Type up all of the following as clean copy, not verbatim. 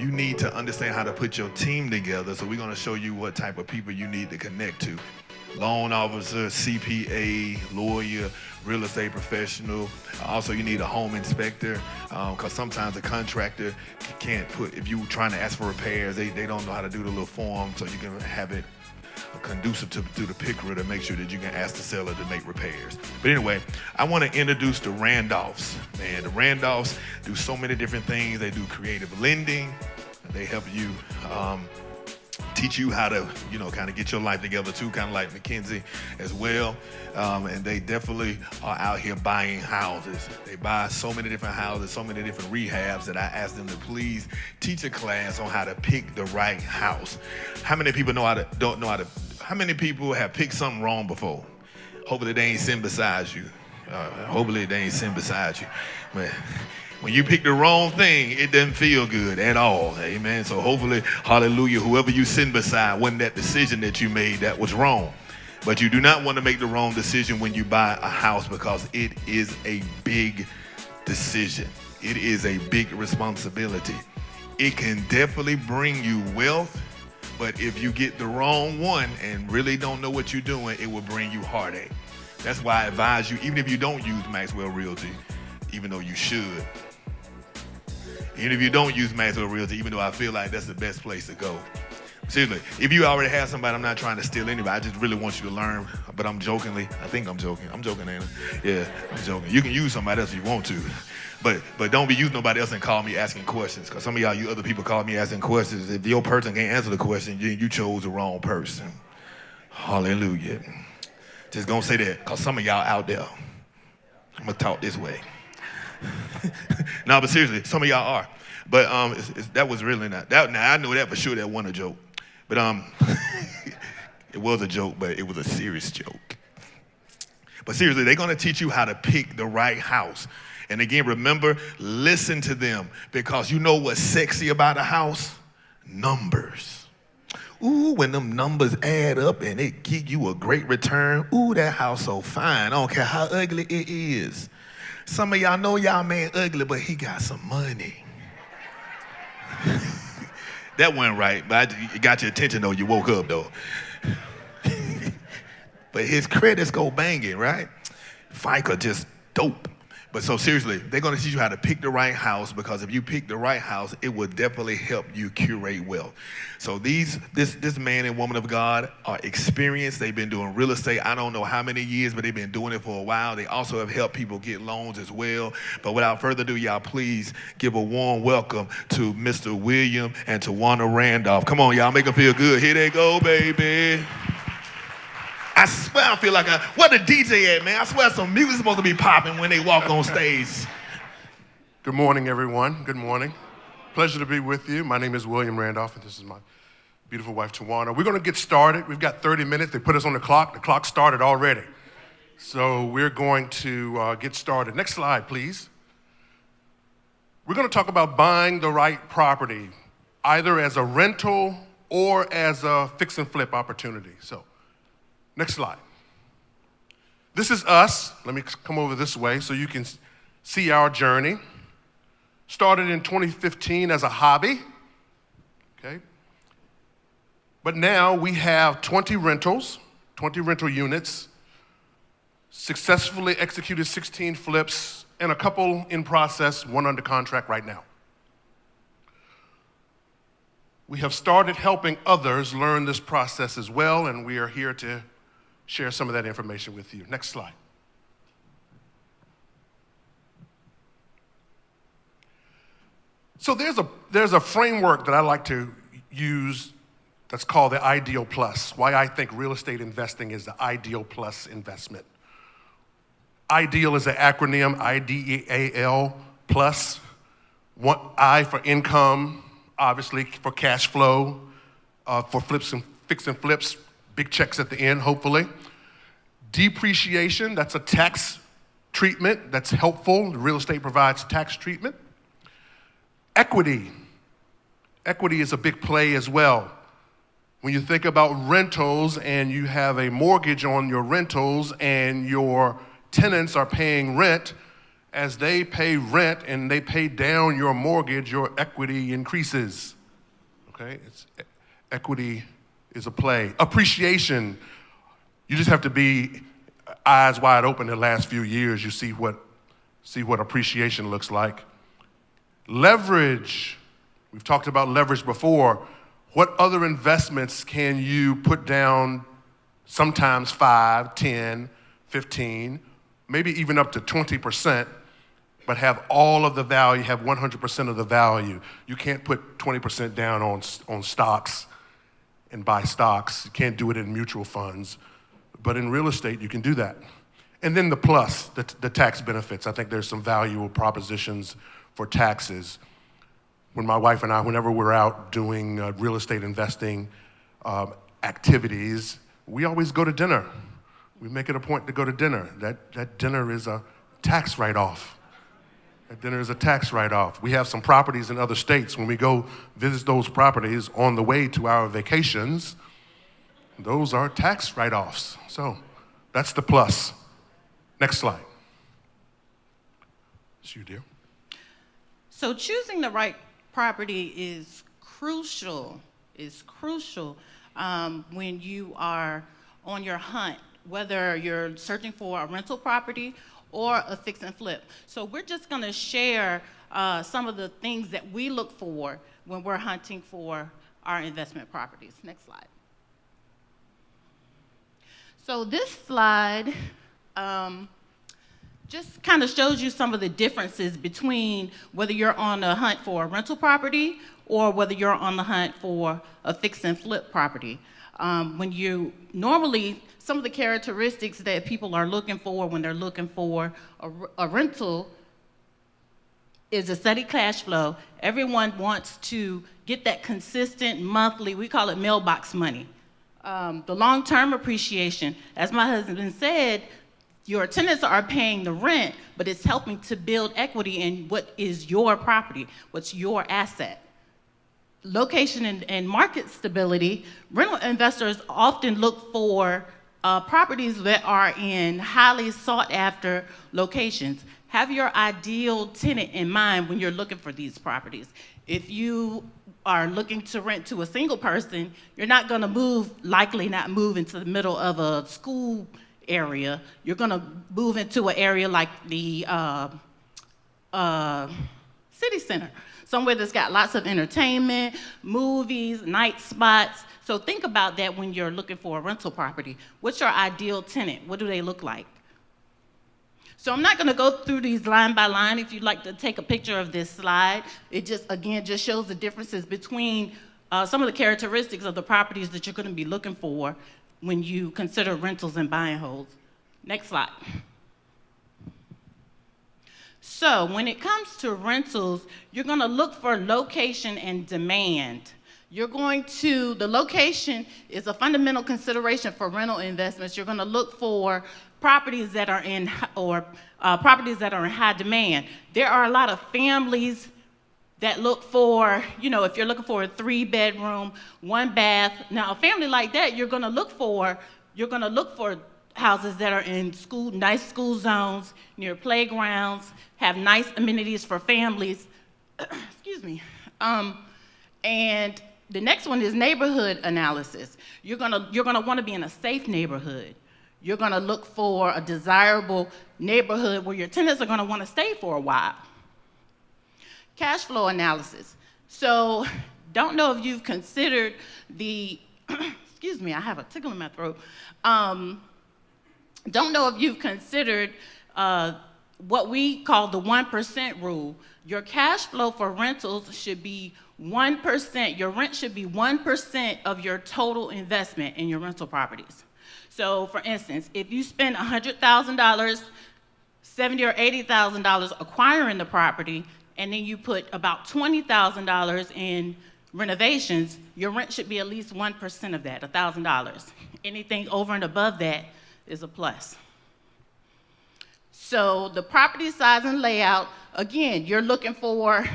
you need to understand how to put your team together. So we're going to show you what type of people you need to connect to. Loan officer, CPA, lawyer, real estate professional. Also, you need a home inspector, because sometimes a contractor can't put, if you're trying to ask for repairs, they don't know how to do the little form, so you can have it conducive to the picker to make sure that you can ask the seller to make repairs. But anyway, I want to introduce the Randolphs. Man, the Randolphs do so many different things. They do creative lending. They help you teach you how to, kind of get your life together too, kind of like McKinsey as well. And they definitely are out here buying houses. They buy so many different houses, so many different rehabs that I asked them to please teach a class on how to pick the right house. How many people how many people have picked something wrong before? Hopefully they ain't sitting beside you. Hopefully they ain't sitting beside you. But when you pick the wrong thing, it doesn't feel good at all. Amen. So hopefully, hallelujah, whoever you sitting beside wasn't that decision that you made that was wrong. But you do not want to make the wrong decision when you buy a house, because it is a big decision. It is a big responsibility. It can definitely bring you wealth, but if you get the wrong one and really don't know what you're doing, it will bring you heartache. That's why I advise you, even if you don't use Maxwell Realty, even though you should, even if you don't use Maxwell Realty, even though I feel like that's the best place to go. Seriously, if you already have somebody, I'm not trying to steal anybody. I just really want you to learn, but I'm joking, ain't I? Yeah, I'm joking. You can use somebody else if you want to, but don't be using nobody else and call me asking questions, because some of y'all, you other people call me asking questions. If your person can't answer the question, you chose the wrong person. Hallelujah. Just gonna say that, because some of y'all out there, I'm gonna talk this way. No, but seriously, some of y'all are. But that was really not. Now, I know that for sure that wasn't a joke. But it was a joke, but it was a serious joke. But seriously, they're going to teach you how to pick the right house. And again, remember, listen to them, because you know what's sexy about a house? Numbers. Ooh, when them numbers add up and it give you a great return, ooh, that house so fine. I don't care how ugly it is. Some of y'all know y'all man ugly, but he got some money. That wasn't right, but it got your attention though. You woke up though. But his credits go banging, right? FICA just dope. But so seriously, they're going to teach you how to pick the right house, because if you pick the right house, it will definitely help you curate wealth. So this man and woman of God are experienced. They've been doing real estate, I don't know how many years, but they've been doing it for a while. They also have helped people get loans as well. But without further ado, y'all, please give a warm welcome to Mr. William and Tawana Randolph. Come on, y'all, make them feel good. Here they go, baby. I swear I feel like what the DJ at, man? I swear some music's supposed to be popping when they walk on stage. Good morning, everyone. Good morning. Pleasure to be with you. My name is William Randolph, and this is my beautiful wife, Tawana. We're going to get started. We've got 30 minutes. They put us on the clock. The clock started already. So we're going to get started. Next slide, please. We're going to talk about buying the right property, either as a rental or as a fix and flip opportunity. So, next slide. This is us. Let me come over this way so you can see our journey. Started in 2015 as a hobby, okay? But now we have 20 rental units, successfully executed 16 flips, and a couple in process, one under contract right now. We have started helping others learn this process as well, and we are here to share some of that information with you. Next slide. So there's a framework that I like to use that's called the Ideal Plus, why I think real estate investing is the Ideal Plus investment. Ideal is an acronym, IDEAL plus. One I for income, obviously for cash flow, for fix and flips, big checks at the end, hopefully. Depreciation, that's a tax treatment that's helpful. The real estate provides tax treatment. Equity is a big play as well. When you think about rentals and you have a mortgage on your rentals and your tenants are paying rent as they pay rent and they pay down your mortgage, your equity increases. Okay? Equity is a play. Appreciation, you just have to be eyes wide open the last few years. You see what appreciation looks like. Leverage, we've talked about leverage before. What other investments can you put down, sometimes 5, 10, 15, maybe even up to 20%, but have all of the value, have 100% of the value. You can't put 20% down on stocks and buy stocks. You can't do it in mutual funds. But in real estate, you can do that. And then the plus, the tax benefits. I think there's some valuable propositions for taxes. When my wife and I, whenever we're out doing real estate investing activities, we always go to dinner. We make it a point to go to dinner. That dinner is a tax write-off. That dinner is a tax write-off. We have some properties in other states. When we go visit those properties on the way to our vacations, those are tax write-offs. So that's the plus. Next slide. It's you, dear. So choosing the right property is crucial when you are on your hunt, whether you're searching for a rental property or a fix and flip. So we're just gonna share some of the things that we look for when we're hunting for our investment properties. Next slide. So this slide just kind of shows you some of the differences between whether you're on the hunt for a rental property or whether you're on the hunt for a fix and flip property. When you normally, some of the characteristics that people are looking for when they're looking for a rental is a steady cash flow. Everyone wants to get that consistent monthly, we call it mailbox money. The long-term appreciation, as my husband said, your tenants are paying the rent, but it's helping to build equity in what is your property, what's your asset. Location and market stability, rental investors often look for properties that are in highly sought-after locations. Have your ideal tenant in mind when you're looking for these properties. If you are looking to rent to a single person, you're not gonna likely not move into the middle of a school area. You're gonna move into an area like the city center, somewhere that's got lots of entertainment, movies, night spots. So think about that when you're looking for a rental property. What's your ideal tenant? What do they look like? So I'm not gonna go through these line by line. If you'd like to take a picture of this slide, it just, again, just shows the differences between some of the characteristics of the properties that you're gonna be looking for when you consider rentals and buy and holds. Next slide. So when it comes to rentals, you're gonna look for location and demand. The location is a fundamental consideration for rental investments. You're gonna look for properties that are in high demand. There are a lot of families that look for, if you're looking for a 3-bedroom, 1 bath. Now, a family like that, you're gonna look for houses that are in nice school zones, near playgrounds, have nice amenities for families. Excuse me. And the next one is neighborhood analysis. You're gonna wanna be in a safe neighborhood. You're gonna look for a desirable neighborhood where your tenants are gonna wanna stay for a while. Cash flow analysis. So, don't know if you've considered excuse me, I have a tickle in my throat. Don't know if you've considered what we call the 1% rule. Your cash flow for rentals should be 1%. Your rent should be 1% of your total investment in your rental properties. So, for instance, if you spend $100,000, $70,000 or $80,000 acquiring the property, and then you put about $20,000 in renovations, your rent should be at least 1% of that, $1,000. Anything over and above that is a plus. So the property size and layout, again, you're looking for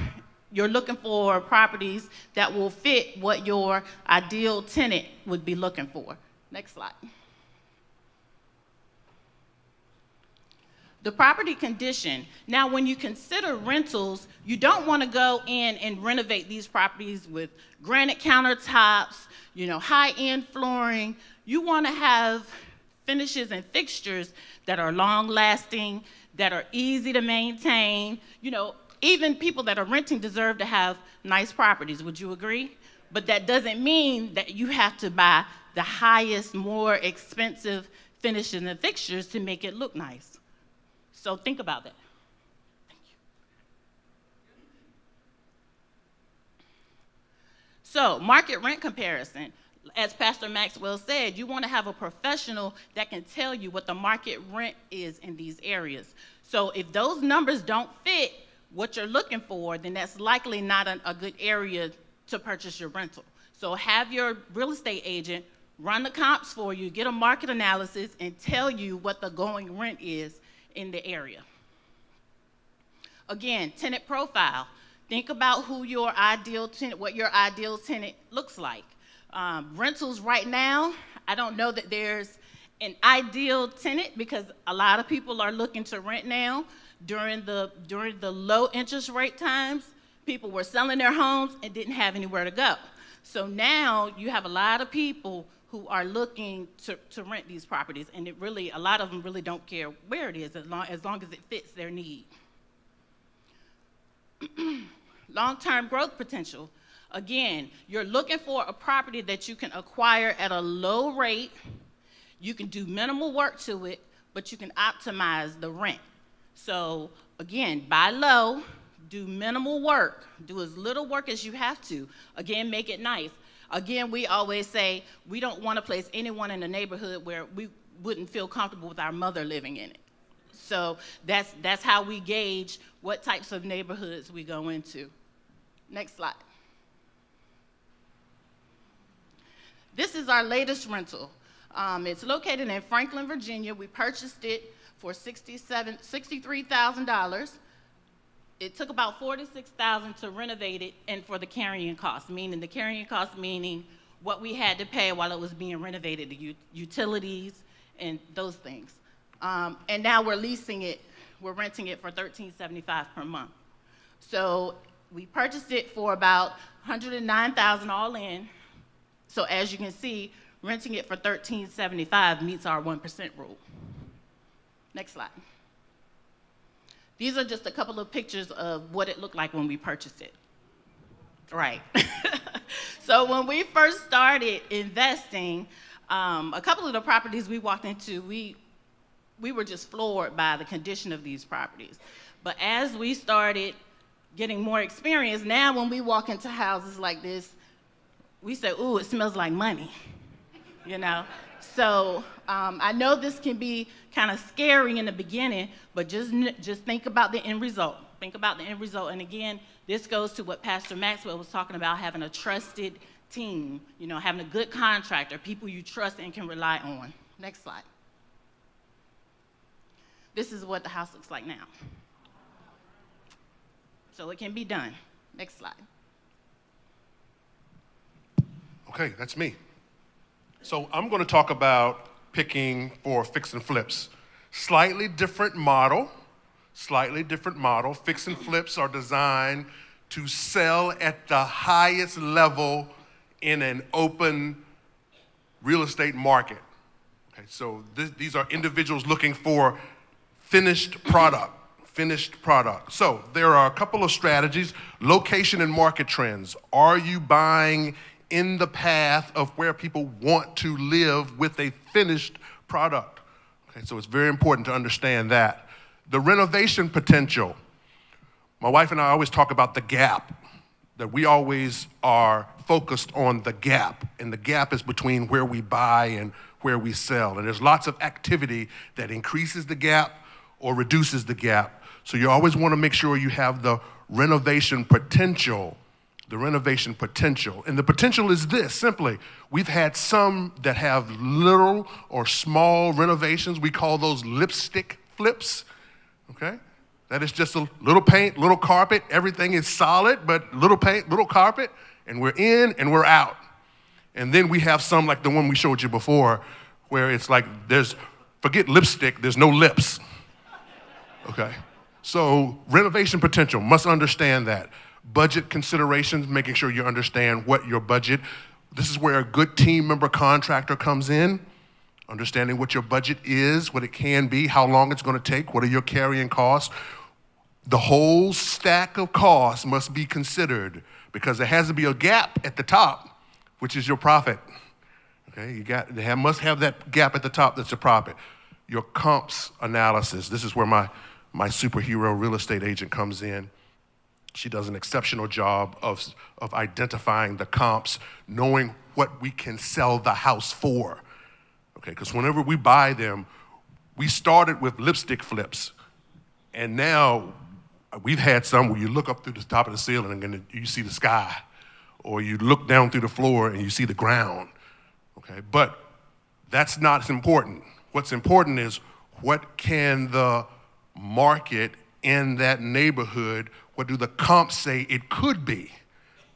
properties that will fit what your ideal tenant would be looking for. Next slide. The property condition. Now, when you consider rentals, you don't want to go in and renovate these properties with granite countertops, high-end flooring. You want to have finishes and fixtures that are long-lasting, that are easy to maintain. Even people that are renting deserve to have nice properties. Would you agree? But that doesn't mean that you have to buy the highest, more expensive finishes and fixtures to make it look nice. So think about that. Thank you. So market rent comparison. As Pastor Maxwell said, you want to have a professional that can tell you what the market rent is in these areas. So if those numbers don't fit what you're looking for, then that's likely not a good area to purchase your rental. So have your real estate agent run the comps for you, get a market analysis, and tell you what the going rent is in the area. Again, tenant profile. Think about who your ideal tenant, what your ideal tenant looks like. Rentals right now, I don't know that there's an ideal tenant because a lot of people are looking to rent now. During the low interest rate times, people were selling their homes and didn't have anywhere to go. So now you have a lot of people who are looking to rent these properties, and a lot of them really don't care where it is as long as it fits their need. Long-term growth potential. Again, you're looking for a property that you can acquire at a low rate. You can do minimal work to it, but you can optimize the rent. So again, buy low, do minimal work, do as little work as you have to. Again, make it nice. Again, we always say we don't want to place anyone in a neighborhood where we wouldn't feel comfortable with our mother living in it. So that's how we gauge what types of neighborhoods we go into. Next slide. This is our latest rental. It's located in Franklin, Virginia. We purchased it for $63,000. It took about $46,000 to renovate it and for the carrying cost, meaning what we had to pay while it was being renovated, the utilities and those things. And now we're renting it for $13.75 per month. So we purchased it for about $109,000 all in. So as you can see, renting it for $13.75 meets our 1% rule. Next slide. These are just a couple of pictures of what it looked like when we purchased it. Right. So when we first started investing, a couple of the properties we walked into, we were just floored by the condition of these properties. But as we started getting more experience, now when we walk into houses like this, we say, ooh, it smells like money, So I know this can be kind of scary in the beginning, but just think about the end result. Think about the end result. And again, this goes to what Pastor Maxwell was talking about, having a trusted team, having a good contractor, people you trust and can rely on. Next slide. This is what the house looks like now. So it can be done. Next slide. Okay, that's me. So I'm going to talk about picking for fix and flips. Slightly different model. Fix and flips are designed to sell at the highest level in an open real estate market. Okay, so these are individuals looking for finished product. So there are a couple of strategies. Location and market trends. Are you buying in the path of where people want to live with a finished product? Okay, so it's very important to understand that. The renovation potential. My wife and I always talk about the gap, that we always are focused on the gap, and the gap is between where we buy and where we sell. And there's lots of activity that increases the gap or reduces the gap. So you always want to make sure you have the renovation potential. And the potential is this, simply. We've had some that have little or small renovations. We call those lipstick flips, okay? That is just a little paint, little carpet. Everything is solid, but little paint, little carpet, and we're in and we're out. And then we have some like the one we showed you before, where it's like forget lipstick, there's no lips. Okay? So renovation potential, must understand that. Budget considerations, making sure you understand what your budget, this is where a good team member contractor comes in, understanding what your budget is, what it can be, how long it's gonna take, what are your carrying costs. The whole stack of costs must be considered because there has to be a gap at the top, which is your profit. Okay, must have that gap at the top that's your profit. Your comps analysis, this is where my superhero real estate agent comes in. She does an exceptional job of identifying the comps, knowing what we can sell the house for. Okay, because whenever we buy them, we started with lipstick flips, and now we've had some where you look up through the top of the ceiling and you see the sky, or you look down through the floor and you see the ground. Okay, but that's not as important. What's important is what can the market in that neighborhood, what do the comps say it could be?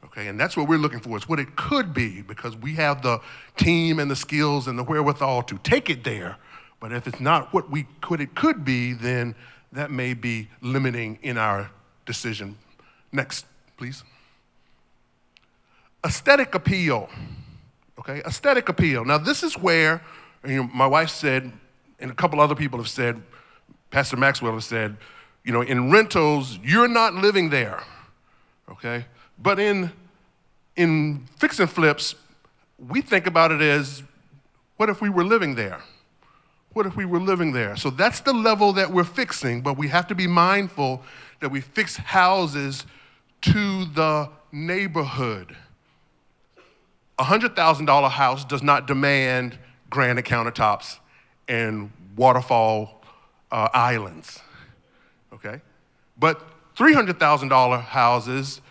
Okay, and that's what we're looking for, is what it could be, because we have the team and the skills and the wherewithal to take it there. But if it's not what it could be, then that may be limiting in our decision. Next, please. Aesthetic appeal. Okay, aesthetic appeal. Now this is where, my wife said, and a couple other people have said, Pastor Maxwell has said, in rentals, you're not living there, okay? But in fix and flips, we think about it as, what if we were living there? What if we were living there? So that's the level that we're fixing, but we have to be mindful that we fix houses to the neighborhood. A $100,000 house does not demand granite countertops and waterfall islands, okay? But $300,000 houses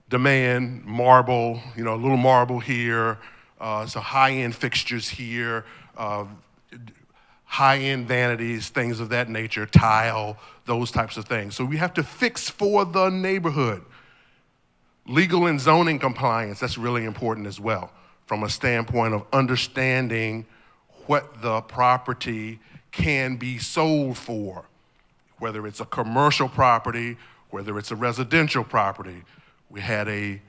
demand marble, a little marble here, some high-end fixtures here, high-end vanities, things of that nature, tile, those types of things. So we have to fix for the neighborhood. Legal and zoning compliance, that's really important as well, from a standpoint of understanding what the property can be sold for, whether it's a commercial property, whether it's a residential property. We had a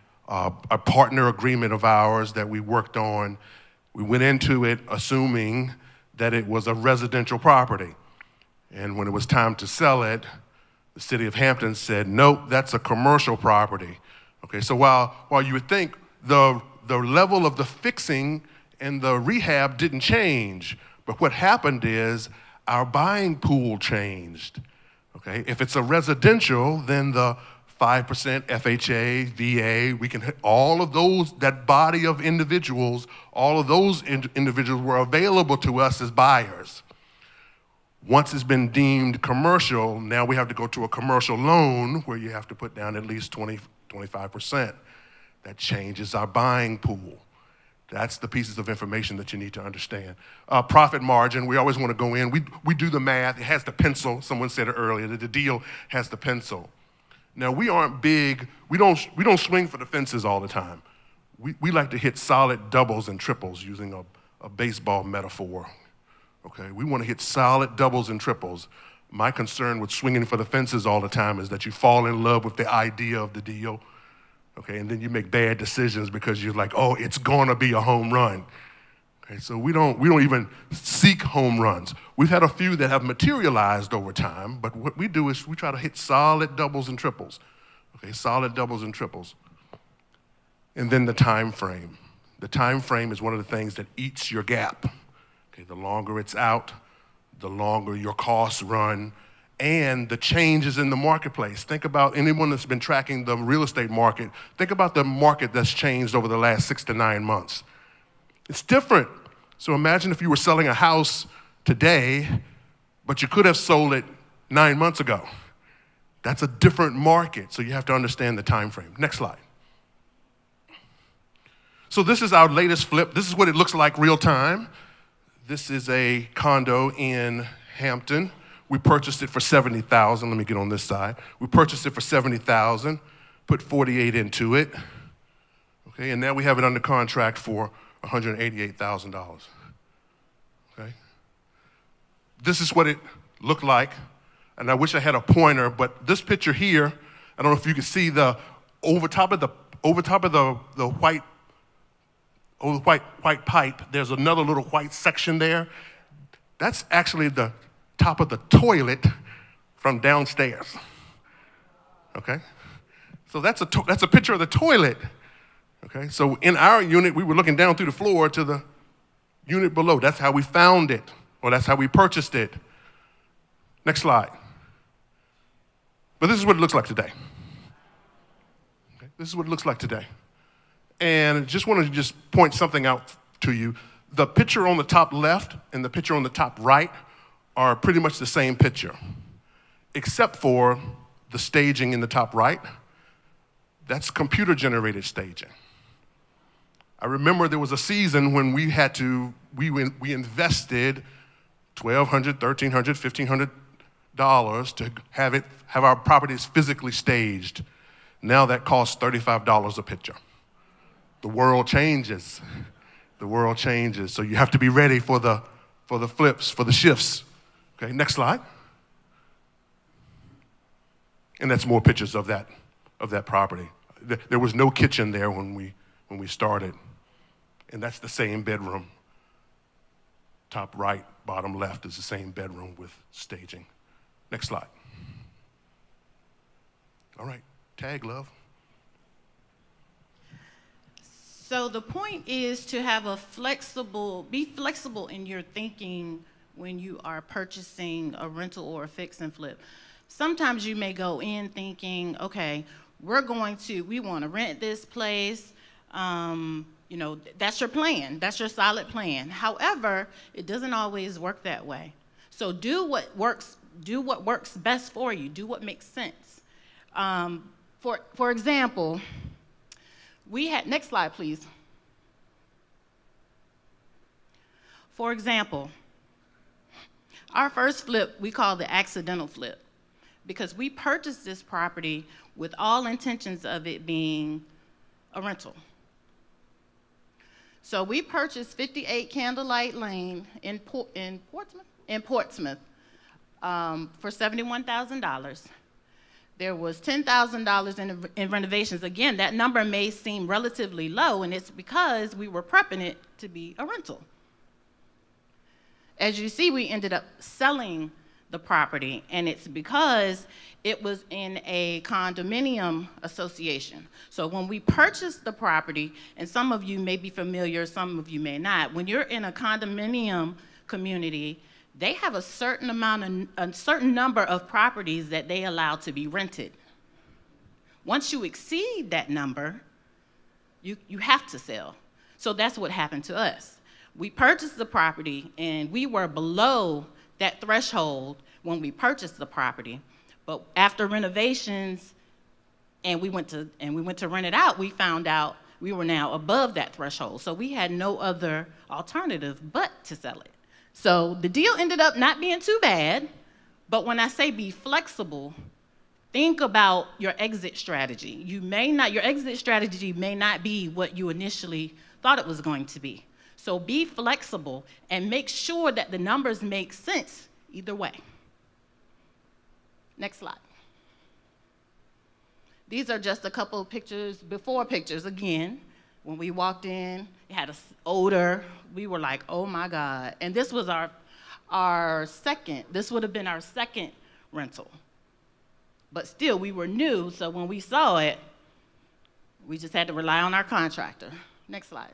partner agreement of ours that we worked on. We went into it assuming that it was a residential property. And when it was time to sell it, the city of Hampton said, nope, that's a commercial property. Okay, so while you would think the level of the fixing and the rehab didn't change, but what happened is our buying pool changed. Okay, if it's a residential, then the 5% FHA, VA, we can hit all of those, that body of individuals, all of those individuals were available to us as buyers. Once it's been deemed commercial, now we have to go to a commercial loan where you have to put down at least 25%. That changes our buying pool. That's the pieces of information that you need to understand. Profit margin, we always want to go in. We do the math. It has the pencil. Someone said it earlier, that the deal has the pencil. Now, we aren't big. We don't swing for the fences all the time. We like to hit solid doubles and triples, using a baseball metaphor. Okay, we want to hit solid doubles and triples. My concern with swinging for the fences all the time is that you fall in love with the idea of the deal, okay, and then you make bad decisions because you're like, oh, it's gonna be a home run. Okay, so we don't even seek home runs. We've had a few that have materialized over time, but what we do is we try to hit solid doubles and triples. Okay, solid doubles and triples. And then the time frame. The time frame is one of the things that eats your gap. Okay, the longer it's out, the longer your costs run, and the changes in the marketplace. Think about anyone that's been tracking the real estate market. Think about the market that's changed over the last 6 to 9 months. It's different. So imagine if you were selling a house today, but you could have sold it 9 months ago. That's a different market, so you have to understand the time frame. Next slide. So this is our latest flip. This is what it looks like real time. This is a condo in Hampton. We purchased it for $70,000. Let me get on this side. We purchased it for $70,000, put $48,000 into it. Okay, and now we have it under contract for $188,000. Okay. This is what it looked like And I wish I had a pointer, but this picture here, I don't know if you can see the over top of the white pipe, there's another little white section there. That's actually the top of the toilet from downstairs. Okay? So that's a picture of the toilet. Okay? So in our unit, we were looking down through the floor to the unit below. That's how we found it, or that's how we purchased it. Next slide. But this is what it looks like today. Okay? This is what it looks like today. And I just wanted to point something out to you. The picture on the top left and the picture on the top right are pretty much the same picture, except for the staging in the top right. That's computer-generated staging. I remember there was a season when we invested $1,200, $1,300, $1,500 to have our properties physically staged. Now that costs $35 a picture. The world changes. The world changes. So you have to be ready for the flips, for the shifts. Okay, next slide. And that's more pictures of that property. There was no kitchen there when we started. And that's the same bedroom. Top right, bottom left is the same bedroom with staging. Next slide. All right, tag, love. So the point is to have be flexible in your thinking when you are purchasing a rental or a fix and flip. Sometimes you may go in thinking, okay, we want to rent this place. That's your plan. That's your solid plan. However, it doesn't always work that way. So do what works best for you. Do what makes sense. For example, next slide, please. For example, our first flip we call the accidental flip because we purchased this property with all intentions of it being a rental. So we purchased 58 Candlelight Lane in Portsmouth for $71,000. There was $10,000 in renovations. Again, that number may seem relatively low, and it's because we were prepping it to be a rental. As you see, we ended up selling the property, and it's because it was in a condominium association. So when we purchased the property, and some of you may be familiar, some of you may not, when you're in a condominium community, they have a certain number of properties that they allow to be rented. Once you exceed that number, you have to sell. So that's what happened to us. We purchased the property, and we were below that threshold when we purchased the property. But after renovations, and we went to rent it out, we found out we were now above that threshold. So we had no other alternative but to sell it. So the deal ended up not being too bad, but when I say be flexible, think about your exit strategy. Your exit strategy may not be what you initially thought it was going to be. So be flexible and make sure that the numbers make sense either way. Next slide. These are just a couple of before pictures. Again, when we walked in, it had an odor. We were like, oh my God. And this was this would have been our second rental. But still, we were new, so when we saw it, we just had to rely on our contractor. Next slide.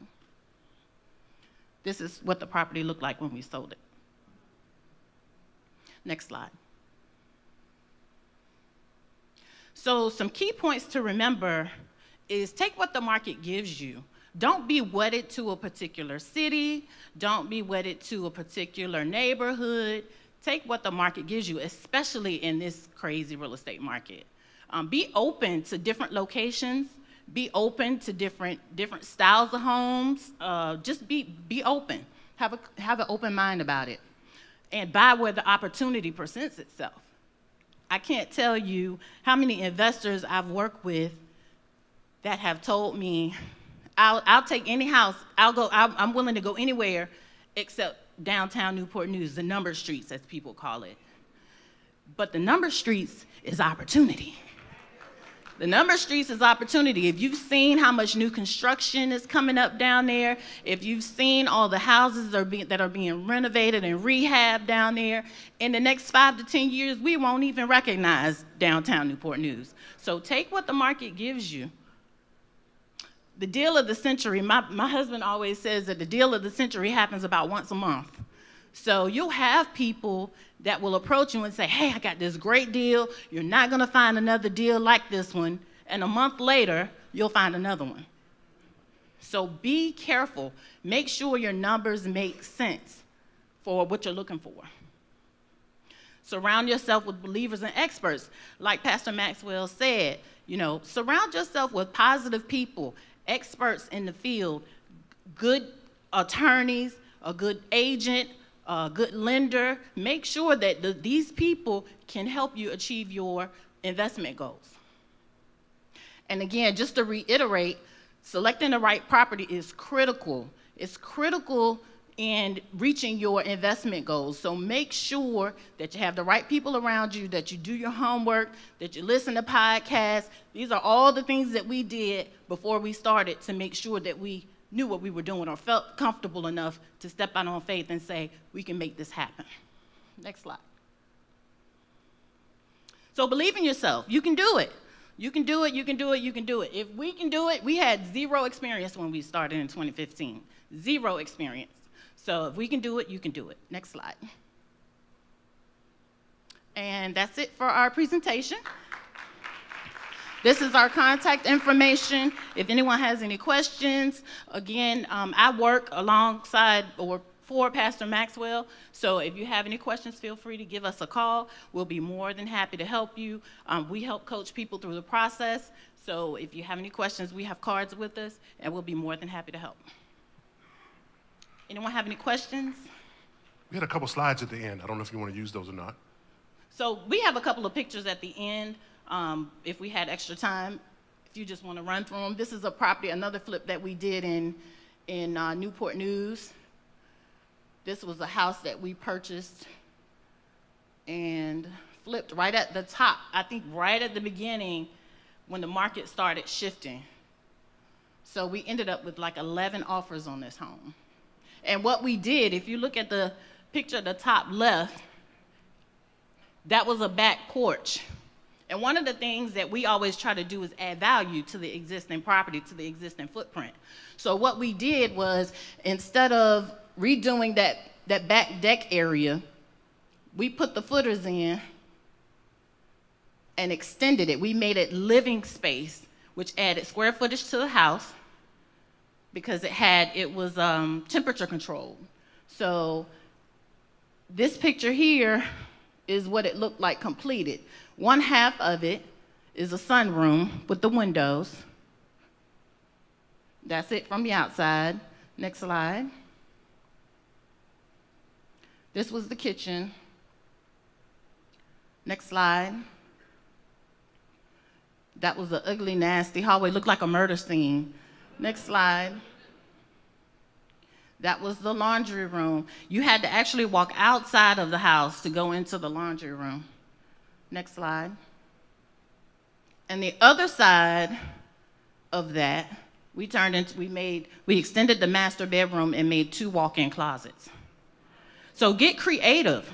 This is what the property looked like when we sold it. Next slide. So some key points to remember is take what the market gives you. Don't be wedded to a particular city. Don't be wedded to a particular neighborhood. Take what the market gives you, especially in this crazy real estate market. Be open to different locations. Be open to different styles of homes. Just be open. Have an open mind about it. And buy where the opportunity presents itself. I can't tell you how many investors I've worked with that have told me, I'll take any house. I'm willing to go anywhere except downtown Newport News, the number streets, as people call it. But the number streets is opportunity. The number streets is opportunity. If you've seen how much new construction is coming up down there, if you've seen all the houses that are being renovated and rehabbed down there, in the next 5 to 10 years, we won't even recognize downtown Newport News. So take what the market gives you. The deal of the century, my husband always says that the deal of the century happens about once a month. So you'll have people that will approach you and say, hey, I got this great deal. You're not going to find another deal like this one. And a month later, you'll find another one. So be careful. Make sure your numbers make sense for what you're looking for. Surround yourself with believers and experts. Like Pastor Maxwell said, surround yourself with positive people, experts in the field, good attorneys, a good agent, a good lender. Make sure that these people can help you achieve your investment goals. And again, just to reiterate, selecting the right property is critical. It's critical in reaching your investment goals. So make sure that you have the right people around you, that you do your homework, that you listen to podcasts. These are all the things that we did before we started to make sure that we knew what we were doing or felt comfortable enough to step out on faith and say, we can make this happen. Next slide. So believe in yourself. You can do it. You can do it, you can do it, you can do it. If we can do it, we had zero experience when we started in 2015. Zero experience. So if we can do it, you can do it. Next slide. And that's it for our presentation. This is our contact information. If anyone has any questions, again, I work alongside or for Pastor Maxwell. So if you have any questions, feel free to give us a call. We'll be more than happy to help you. We help coach people through the process. So if you have any questions, we have cards with us, and we'll be more than happy to help. Anyone have any questions? We had a couple slides at the end. I don't know if you want to use those or not. So we have a couple of pictures at the end. If we had extra time, if you just want to run through them. This is a property, another flip that we did in Newport News. This was a house that we purchased and flipped right at the top, I think right at the beginning when the market started shifting. So we ended up with like 11 offers on this home. And what we did, if you look at the picture at the top left, that was a back porch. And one of the things that we always try to do is add value to the existing property, to the existing footprint. So what we did was, instead of redoing that back deck area, we put the footers in and extended it. We made it living space, which added square footage to the house because it was temperature controlled. So this picture here is what it looked like completed. One half of it is a sunroom with the windows. That's it from the outside. Next slide. This was the kitchen. Next slide. That was an ugly, nasty hallway. Looked like a murder scene. Next slide. That was the laundry room. You had to actually walk outside of the house to go into the laundry room. Next slide. And the other side of that, we extended the master bedroom and made 2 walk-in closets. So get creative.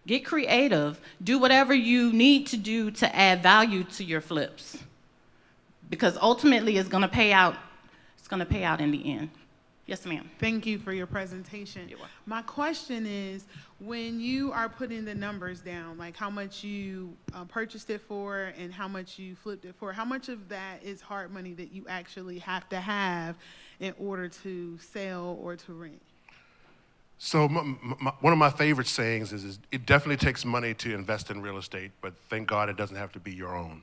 Get creative. Do whatever you need to do to add value to your flips, because ultimately it's going to pay out. It's going to pay out in the end. Yes, ma'am. Thank you for your presentation. You're welcome. My question is, when you are putting the numbers down, like how much you purchased it for and how much you flipped it for, how much of that is hard money that you actually have to have in order to sell or to rent? So one of my favorite sayings is it definitely takes money to invest in real estate, but thank God it doesn't have to be your own.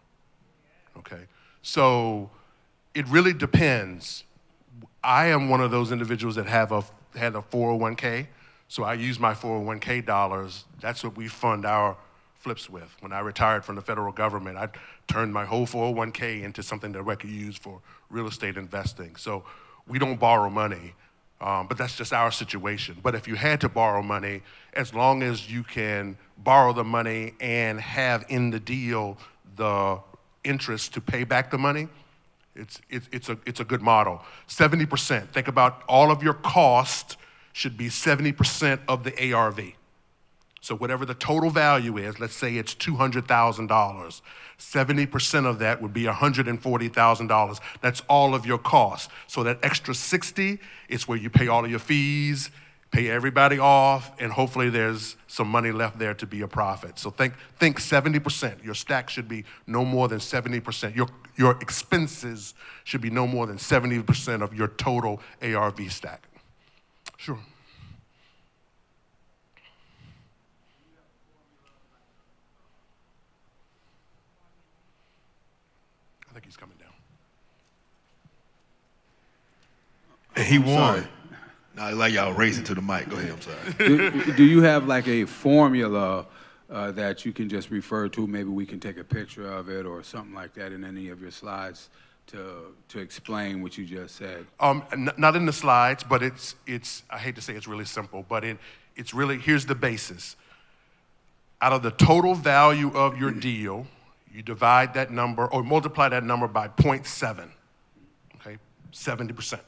Okay? So it really depends. I am one of those individuals that had a 401k, so I use my 401k dollars. That's what we fund our flips with. When I retired from the federal government, I turned my whole 401k into something that I could use for real estate investing. So we don't borrow money. But that's just our situation. But if you had to borrow money, as long as you can borrow the money and have in the deal the interest to pay back the money, it's a good model. 70%. Think about all of your cost should be 70% of the ARV. So whatever the total value is, let's say it's $200,000. 70% of that would be $140,000. That's all of your costs. So that extra 60 is where you pay all of your fees, pay everybody off, and hopefully there's some money left there to be a profit. So think 70%. Your stack should be no more than 70%. Your expenses should be no more than 70% of your total ARV stack. Sure. I think he's coming down. And he won. Now, like y'all racing to the mic. Go ahead, I'm sorry. Do you have like a formula that you can just refer to? Maybe we can take a picture of it or something like that in any of your slides to explain what you just said. Not in the slides, but it's I hate to say it's really simple, but it's really, here's the basis. Out of the total value of your deal, you divide that number or multiply that number by 0.7, okay, 70%,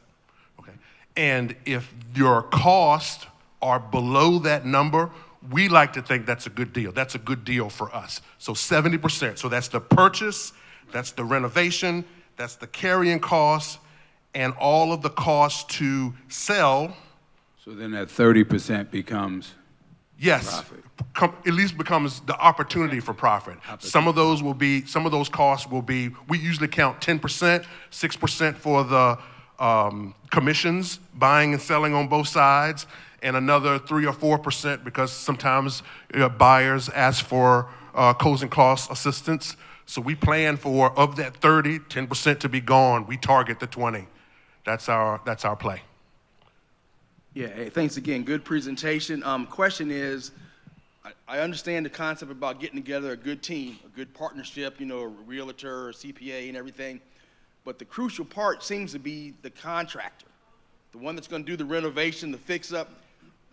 okay? And if your costs are below that number, we like to think that's a good deal. That's a good deal for us. So 70%, so that's the purchase, that's the renovation, that's the carrying costs, and all of the costs to sell. So then that 30% becomes Yes, profit. At least becomes the opportunity for profit. Some of those costs will be, we usually count 10%, 6% for the commissions, buying and selling on both sides, and another 3 or 4% because sometimes buyers ask for closing cost assistance. So we plan for, of that 30, 10% to be gone. We target the 20. That's our play. Yeah, hey, thanks again. Good presentation. Question is, I understand the concept about getting together a good team, a good partnership, you know, a realtor, a CPA and everything. But the crucial part seems to be the contractor, the one that's going to do the renovation, the fix-up.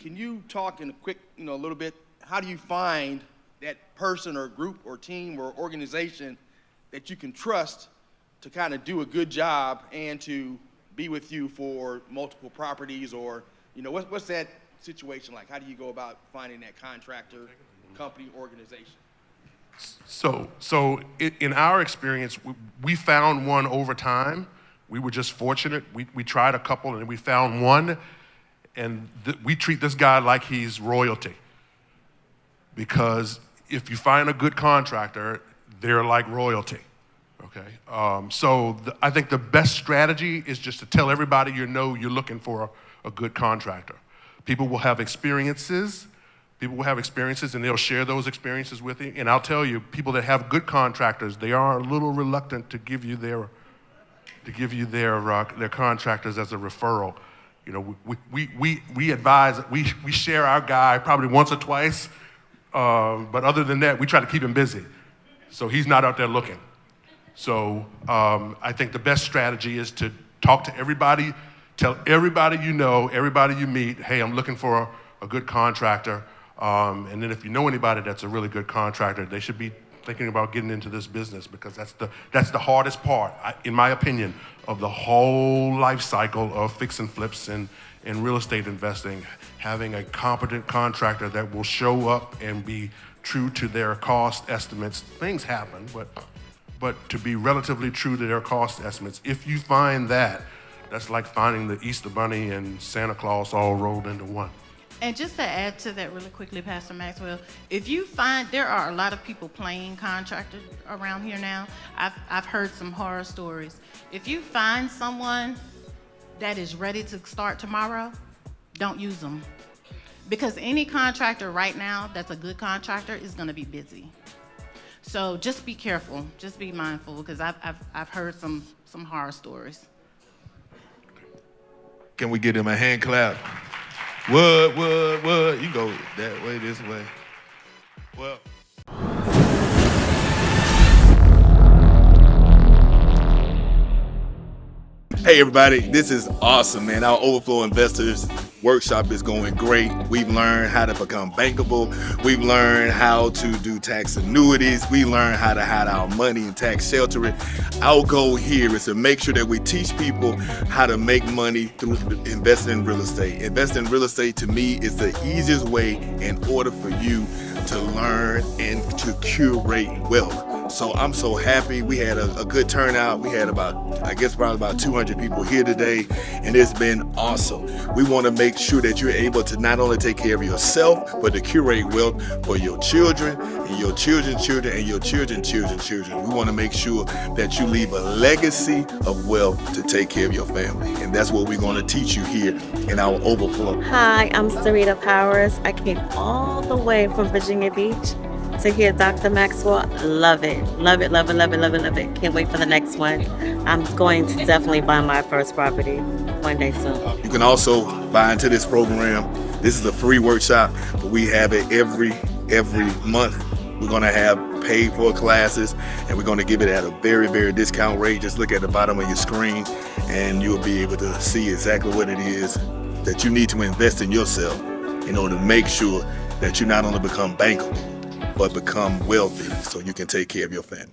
Can you talk in a quick, a little bit, how do you find that person or group or team or organization that you can trust to kind of do a good job and to be with you for multiple properties or, what's that situation like? How do you go about finding that contractor, company, organization? So in our experience, we found one over time. We were just fortunate. We tried a couple and we found one, and we treat this guy like he's royalty. Because if you find a good contractor, they're like royalty. Okay. I think the best strategy is just to tell everybody you're looking for a good contractor. People will have experiences. And they'll share those experiences with you. And I'll tell you, people that have good contractors, they are a little reluctant to give you their contractors as a referral. We advise, we share our guy probably once or twice, but other than that, we try to keep him busy, so he's not out there looking. So I think the best strategy is to talk to everybody, tell everybody everybody you meet, hey, I'm looking for a good contractor. And then if you know anybody that's a really good contractor, they should be thinking about getting into this business because that's the hardest part, in my opinion, of the whole life cycle of fix and flips and real estate investing. Having a competent contractor that will show up and be true to their cost estimates. Things happen, but to be relatively true to their cost estimates. If you find that, that's like finding the Easter Bunny and Santa Claus all rolled into one. And just to add to that really quickly, Pastor Maxwell, if you find there are a lot of people playing contractors around here now, I've heard some horror stories. If you find someone that is ready to start tomorrow, don't use them. Because any contractor right now that's a good contractor is going to be busy. So just be careful, just be mindful, because I've heard some horror stories. Can we give him a hand clap? What? You go that way, this way. Well. Hey everybody, this is awesome, man. Our Overflow Investors workshop is going great. We've learned how to become bankable. We've learned how to do tax annuities. We learned how to hide our money and tax shelter it. Our goal here is to make sure that we teach people how to make money through investing in real estate. Investing in real estate to me is the easiest way in order for you to learn and to curate wealth. So I'm so happy. We had a good turnout. We had probably about 200 people here today, and it's been awesome. We want to make sure that you're able to not only take care of yourself, but to curate wealth for your children and your children's children and your children's children's children. We want to make sure that you leave a legacy of wealth to take care of your family, and that's what we're going to teach you here in our Overflow. Hi, I'm Sarita Powers. I came all the way from Virginia Beach to hear Dr. Maxwell. Love it. Love it, love it, love it, love it, love it. Can't wait for the next one. I'm going to definitely buy my first property one day soon. You can also buy into this program. This is a free workshop, but we have it every month. We're going to have paid for classes, and we're going to give it at a very, very discount rate. Just look at the bottom of your screen, and you'll be able to see exactly what it is that you need to invest in yourself in order to make sure that you not only become bankable, but become wealthy so you can take care of your family.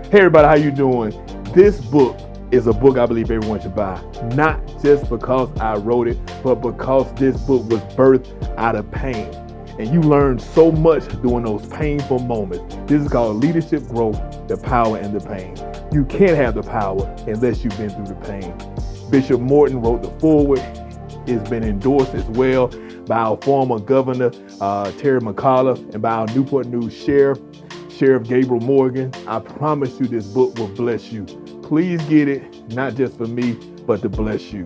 Hey everybody, how you doing? This book is a book I believe everyone should buy. Not just because I wrote it, but because this book was birthed out of pain. And you learn so much during those painful moments. This is called Leadership Growth, the Power and the Pain. You can't have the power unless you've been through the pain. Bishop Morton wrote the foreword. It's been endorsed as well by our former governor, Terry McAuliffe, and by our Newport News Sheriff Gabriel Morgan. I promise you this book will bless you. Please get it, not just for me, but to bless you.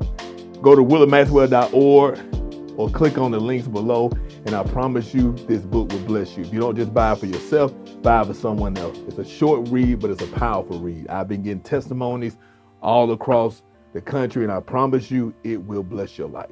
Go to willardmaxwell.org or click on the links below, and I promise you this book will bless you. If you don't just buy it for yourself, buy it for someone else. It's a short read, but it's a powerful read. I've been getting testimonies all across the country, and I promise you it will bless your life.